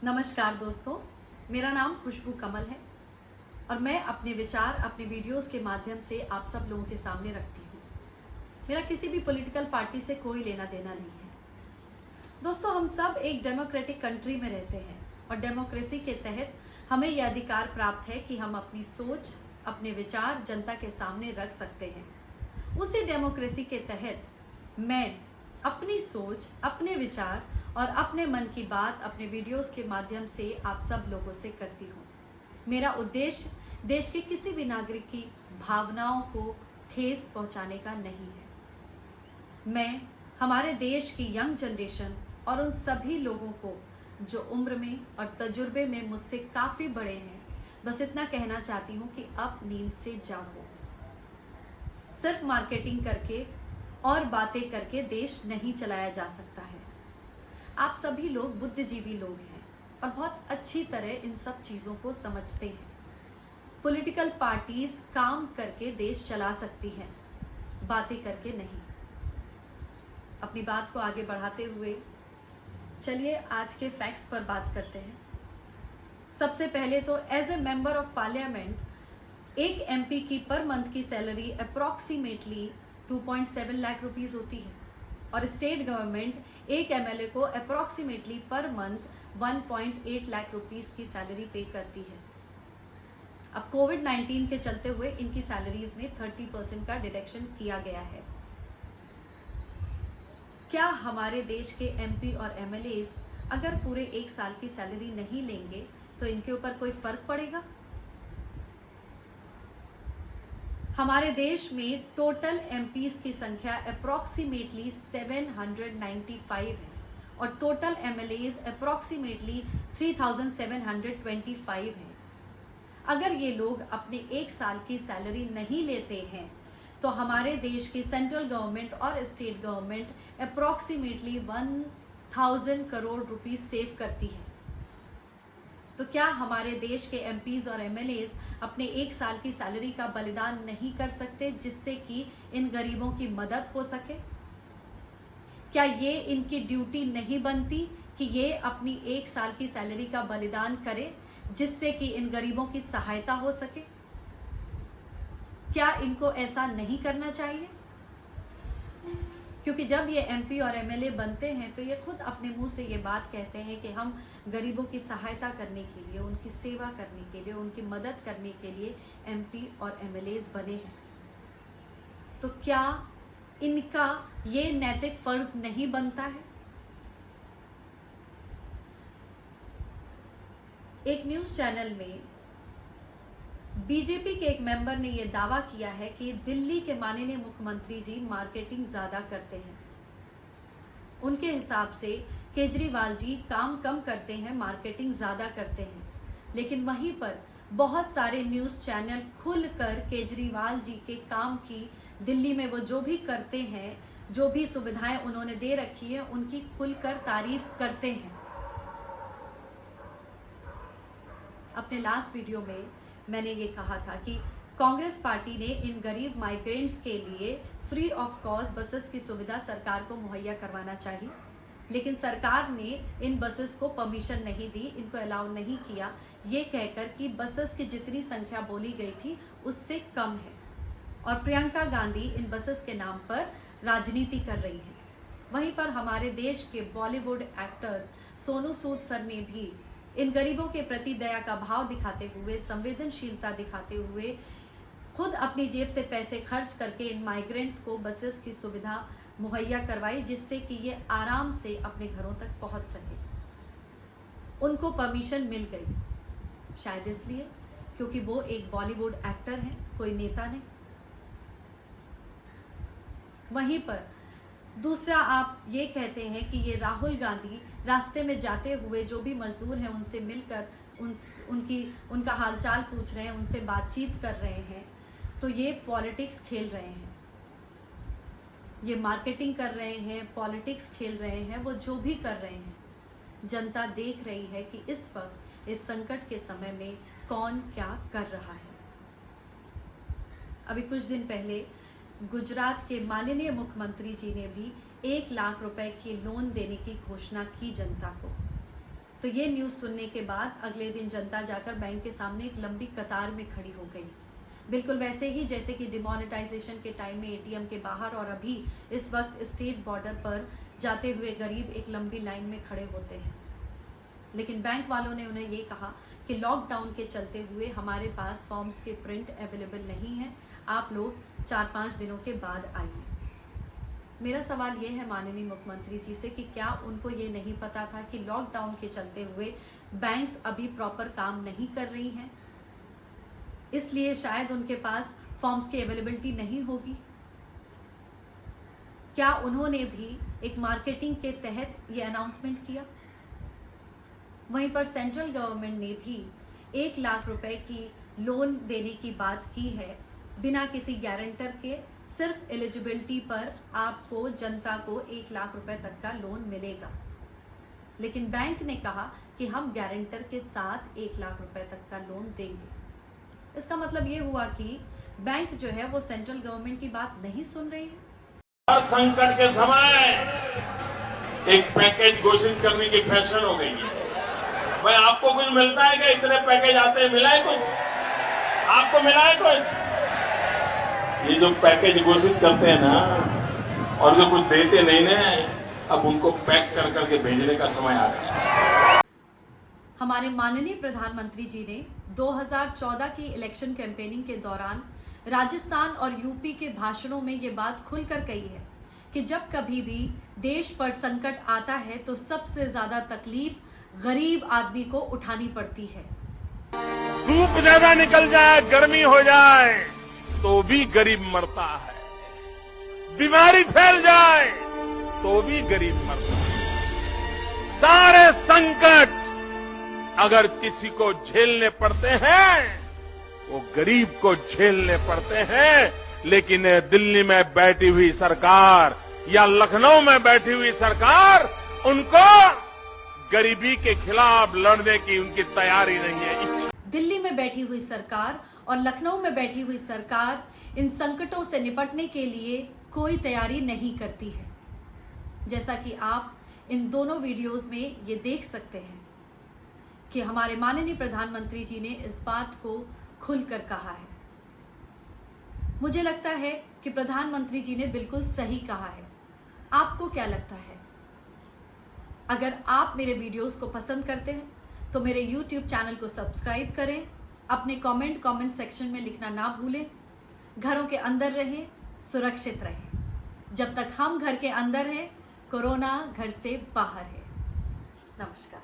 नमस्कार दोस्तों, मेरा नाम खुशबू कमल है और मैं अपने विचार अपने वीडियोस के माध्यम से आप सब लोगों के सामने रखती हूँ। मेरा किसी भी पॉलिटिकल पार्टी से कोई लेना देना नहीं है। दोस्तों, हम सब एक डेमोक्रेटिक कंट्री में रहते हैं और डेमोक्रेसी के तहत हमें यह अधिकार प्राप्त है कि हम अपनी सोच, अपने विचार जनता के सामने रख सकते हैं। उसी डेमोक्रेसी के तहत मैं अपनी सोच, अपने विचार और अपने मन की बात अपने वीडियोस के माध्यम से आप सब लोगों से करती हूँ। मेरा उद्देश्य देश के किसी भी नागरिक की भावनाओं को ठेस पहुँचाने का नहीं है। मैं हमारे देश की यंग जनरेशन और उन सभी लोगों को जो उम्र में और तजुर्बे में मुझसे काफ़ी बड़े हैं, बस इतना कहना चाहती हूँ कि अब नींद से जागो। सिर्फ मार्केटिंग करके और बातें करके देश नहीं चलाया जा सकता है। आप सभी लोग बुद्धिजीवी लोग हैं और बहुत अच्छी तरह इन सब चीज़ों को समझते हैं। पॉलिटिकल पार्टीज काम करके देश चला सकती हैं, बातें करके नहीं। अपनी बात को आगे बढ़ाते हुए चलिए आज के फैक्ट्स पर बात करते हैं। सबसे पहले तो as a member of parliament एक एमपी की पर मंथ की सैलरी अप्रॉक्सीमेटली 2.7 लाख रुपीस होती है और स्टेट गवर्नमेंट एक एमएलए को approximately per month 1.8 lakh rupees की सैलरी पे करती है। अब कोविड-19 के चलते हुए इनकी सैलरीज में 30% का डिडक्शन किया गया है। क्या हमारे देश के एमपी और एमएलएज अगर पूरे एक साल की सैलरी नहीं लेंगे तो इनके ऊपर कोई फर्क पड़ेगा? हमारे देश में टोटल एमपीज की संख्या अप्रॉक्सीमेटली 795 है और टोटल एमएलएज अप्रॉक्सीमेटली 3725 है। अगर ये लोग अपने एक साल की सैलरी नहीं लेते हैं तो हमारे देश की सेंट्रल गवर्नमेंट और state government approximately 1000 crore rupees save करती है। तो क्या हमारे देश के एमपीज और एमएलएज अपने एक साल की सैलरी का बलिदान नहीं कर सकते जिससे कि इन गरीबों की मदद हो सके? क्या ये इनकी ड्यूटी नहीं बनती कि ये अपनी एक साल की सैलरी का बलिदान करें जिससे कि इन गरीबों की सहायता हो सके? क्या इनको ऐसा नहीं करना चाहिए? क्योंकि जब ये एमपी और एमएलए बनते हैं तो ये खुद अपने मुंह से ये बात कहते हैं कि हम गरीबों की सहायता करने के लिए, उनकी सेवा करने के लिए, उनकी मदद करने के लिए एमपी और एमएलएज बने हैं। तो क्या इनका ये नैतिक फर्ज नहीं बनता है? एक न्यूज़ चैनल में बीजेपी के एक मेंबर ने यह दावा किया है कि दिल्ली के माननीय मुख्यमंत्री जी मार्केटिंग ज़्यादा करते हैं। उनके हिसाब से केजरीवाल जी काम कम करते हैं, मार्केटिंग ज़्यादा करते हैं। लेकिन वहीं पर बहुत सारे न्यूज़ चैनल खुलकर केजरीवाल जी के काम की, दिल्ली में वो जो भी करते हैं, जो भी सुविधाएं उन्होंने दे रखी है, उनकी खुलकर तारीफ करते हैं। अपने लास्ट वीडियो में मैंने ये कहा था कि कांग्रेस पार्टी ने इन गरीब माइग्रेंट्स के लिए फ्री ऑफ कॉस्ट बसेस की सुविधा सरकार को मुहैया करवाना चाहिए, लेकिन सरकार ने इन बसेस को परमिशन नहीं दी, इनको अलाउ नहीं किया, ये कहकर कि बसेस की जितनी संख्या बोली गई थी उससे कम है और प्रियंका गांधी इन बसेस के नाम पर राजनीति कर रही है। वहीं पर हमारे देश के बॉलीवुड एक्टर सोनू सूद सर ने भी इन गरीबों के प्रति दया का भाव दिखाते हुए, संवेदनशीलता दिखाते हुए खुद अपनी जेब से पैसे खर्च करके इन माइग्रेंट्स को बसेस की सुविधा मुहैया करवाई जिससे कि ये आराम से अपने घरों तक पहुंच सके। उनको परमिशन मिल गई, शायद इसलिए क्योंकि वो एक बॉलीवुड एक्टर हैं, कोई नेता नहीं। वहीं पर दूसरा आप ये कहते हैं कि ये राहुल गांधी रास्ते में जाते हुए जो भी मजदूर हैं उनसे मिलकर उनका हालचाल पूछ रहे हैं, उनसे बातचीत कर रहे हैं, तो ये पॉलिटिक्स खेल रहे हैं, ये मार्केटिंग कर रहे हैं, पॉलिटिक्स खेल रहे हैं। वो जो भी कर रहे हैं, जनता देख रही है कि इस वक्त इस संकट के समय में कौन क्या कर रहा है। अभी कुछ दिन पहले गुजरात के माननीय मुख्यमंत्री जी ने भी 1 लाख रुपए की लोन देने की घोषणा की जनता को। तो ये न्यूज़ सुनने के बाद अगले दिन जनता जाकर बैंक के सामने एक लंबी कतार में खड़ी हो गई, बिल्कुल वैसे ही जैसे कि डिमोनेटाइजेशन के टाइम में एटीएम के बाहर और अभी इस वक्त स्टेट बॉर्डर पर जाते हुए गरीब एक लंबी लाइन में खड़े होते हैं। लेकिन बैंक वालों ने उन्हें ये कहा कि लॉकडाउन के चलते हुए हमारे पास फॉर्म्स के प्रिंट अवेलेबल नहीं है, आप लोग 4-5 दिनों के बाद आइए। मेरा सवाल ये है माननीय मुख्यमंत्री जी से कि क्या उनको ये नहीं पता था कि लॉकडाउन के चलते हुए बैंक्स अभी प्रॉपर काम नहीं कर रही हैं, इसलिए शायद उनके पास फॉर्म्स की अवेलेबिलिटी नहीं होगी? क्या उन्होंने भी एक मार्केटिंग के तहत ये अनाउंसमेंट किया? वहीं पर सेंट्रल गवर्नमेंट ने भी 1 लाख रुपए की लोन देने की बात की है, बिना किसी गारंटर के। सिर्फ एलिजिबिलिटी पर आपको जनता को 1 लाख रुपए तक का लोन मिलेगा। लेकिन बैंक ने कहा कि हम गारंटर के साथ 1 लाख रुपए तक का लोन देंगे। इसका मतलब ये हुआ कि बैंक जो है वो सेंट्रल गवर्नमेंट की बात नहीं सुन रही है। हर संकट के समय एक पैकेज घोषित करने की फैशन हो गई है। भाई आपको कुछ मिलता है क्या? इतने पैकेज आते हैं, मिला है कुछ? आपको मिला है कुछ? ये जो पैकेज घोषित करते हैं ना और जो कुछ देते नहीं ना, अब उनको पैक कर करके भेजने का समय आ गया है। हमारे माननीय प्रधानमंत्री जी ने 2014 की इलेक्शन कैंपेनिंग के दौरान राजस्थान और यूपी के भाषणों में ये बात खुलकर कही है कि जब कभी भी देश पर संकट आता है तो सबसे ज्यादा तकलीफ गरीब आदमी को उठानी पड़ती है। धूप ज्यादा निकल जाए, गर्मी हो जाए तो भी गरीब मरता है, बीमारी फैल जाए तो भी गरीब मरता है। सारे संकट अगर किसी को झेलने पड़ते हैं वो गरीब को झेलने पड़ते हैं। लेकिन दिल्ली में बैठी हुई सरकार या लखनऊ में बैठी हुई सरकार, उनको गरीबी के खिलाफ लड़ने की उनकी तैयारी नहीं है। दिल्ली में बैठी हुई सरकार और लखनऊ में बैठी हुई सरकार इन संकटों से निपटने के लिए कोई तैयारी नहीं करती है। जैसा कि आप इन दोनों वीडियोस में ये देख सकते हैं कि हमारे माननीय प्रधानमंत्री जी ने इस बात को खुलकर कहा है। मुझे लगता है कि प्रधानमंत्री जी ने बिल्कुल सही कहा है। आपको क्या लगता है? अगर आप मेरे वीडियोस को पसंद करते हैं तो मेरे YouTube चैनल को सब्सक्राइब करें, अपने कमेंट सेक्शन में लिखना ना भूलें। घरों के अंदर रहें, सुरक्षित रहें। जब तक हम घर के अंदर हैं, कोरोना घर से बाहर है। नमस्कार।